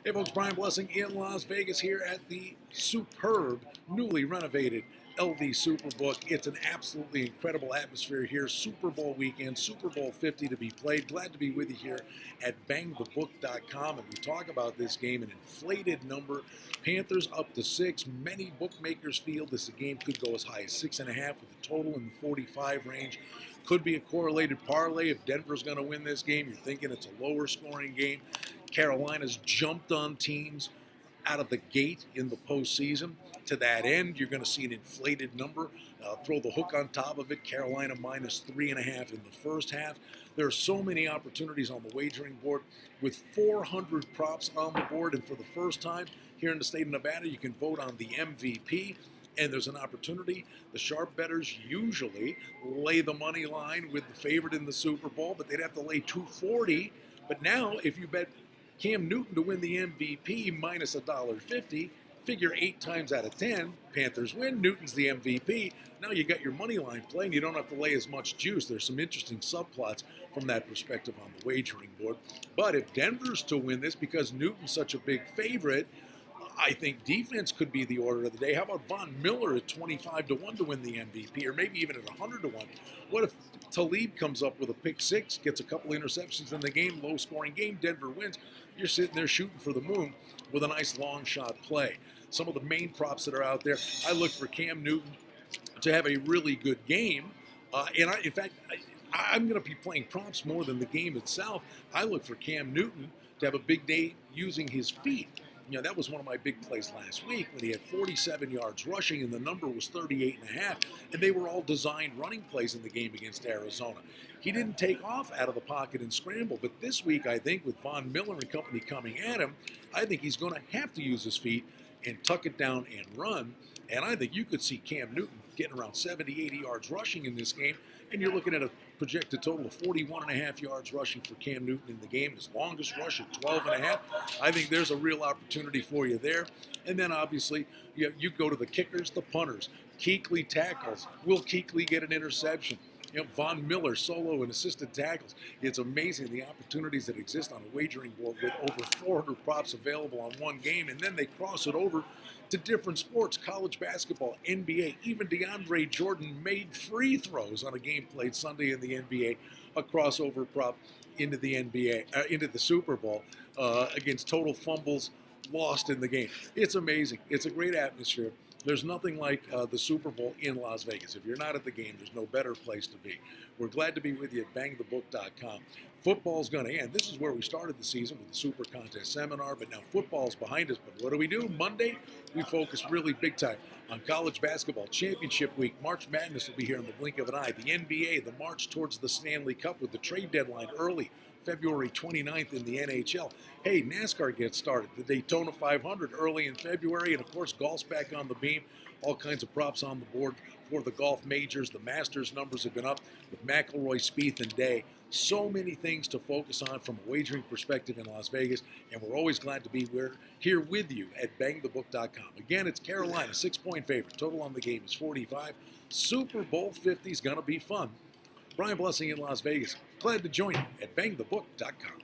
Hey folks, Brian Blessing in Las Vegas here at the superb, newly renovated LV Superbook. It's an absolutely incredible atmosphere here. Super Bowl weekend, Super Bowl 50 to be played. Glad to be with you here at bangthebook.com. And we talk about this game, an inflated number. Panthers up to 6. Many bookmakers feel this game could go as high as 6.5 with a total in the 45 range. Could be a correlated parlay. If Denver's going to win this game, you're thinking it's a lower scoring game. Carolina's jumped on teams out of the gate in the postseason. To that end, you're going to see an inflated number. Throw the hook on top of it. Carolina minus 3.5 in the first half. There are so many opportunities on the wagering board with 400 props on the board. And for the first time here in the state of Nevada, you can vote on the MVP. And there's an opportunity. The sharp bettors usually lay the money line with the favorite in the Super Bowl, but they'd have to lay 240. But now, if you bet Cam Newton to win the MVP minus $1.50, figure 8 times out of 10, Panthers win, Newton's the MVP. Now you got your money line play, and you don't have to lay as much juice. There's some interesting subplots from that perspective on the wagering board. But if Denver's to win this, because Newton's such a big favorite, I think defense could be the order of the day. How about Von Miller at 25-1 to win the MVP, or maybe even at 100-1? What if Talib comes up with a pick six, gets a couple interceptions in the game, low-scoring game, Denver wins? You're sitting there shooting for the moon with a nice long shot play. Some of the main props that are out there, I look for Cam Newton to have a really good game. In fact, I'm going to be playing props more than the game itself. I look for Cam Newton to have a big day using his feet. You know, that was one of my big plays last week when he had 47 yards rushing and the number was 38.5, and they were all designed running plays in the game against Arizona. He didn't take off out of the pocket and scramble, but this week, I think, with Von Miller and company coming at him, I think he's going to have to use his feet and tuck it down and run, and I think you could see Cam Newton getting around 70, 80 yards rushing in this game, and you're looking at a projected total of 41.5 yards rushing for Cam Newton in the game. His longest rush at 12.5. I think there's a real opportunity for you there. And then obviously you go to the kickers, the punters. Kuechly tackles. Will Kuechly get an interception? You know, Von Miller solo and assisted tackles. It's amazing the opportunities that exist on a wagering board with over 400 props available on one game, and then they cross it over to different sports, college basketball, NBA. Even DeAndre Jordan made free throws on a game played Sunday in the NBA, a crossover prop into the NBA, into the Super Bowl against total fumbles lost in the game. It's amazing. It's a great atmosphere. There's nothing like the Super Bowl in Las Vegas. If you're not at the game, there's no better place to be. We're glad to be with you at bangthebook.com. Football's going to end. This is where we started the season with the Super Contest Seminar, but now football's behind us. But what do? Monday, we focus really big time on college basketball championship week. March Madness will be here in the blink of an eye. The NBA, the march towards the Stanley Cup with the trade deadline early, February 29th in the NHL. Hey, NASCAR gets started. The Daytona 500 early in February, and of course, golf's back on the beam. All kinds of props on the board for the golf majors. The Masters numbers have been up with McIlroy, Spieth, and Day. So many things to focus on from a wagering perspective in Las Vegas, and we're always glad to be here with you at bangthebook.com. Again, it's Carolina, 6-point favorite. Total on the game is 45. Super Bowl 50 is going to be fun. Brian Blessing in Las Vegas. Glad to join you at bangthebook.com.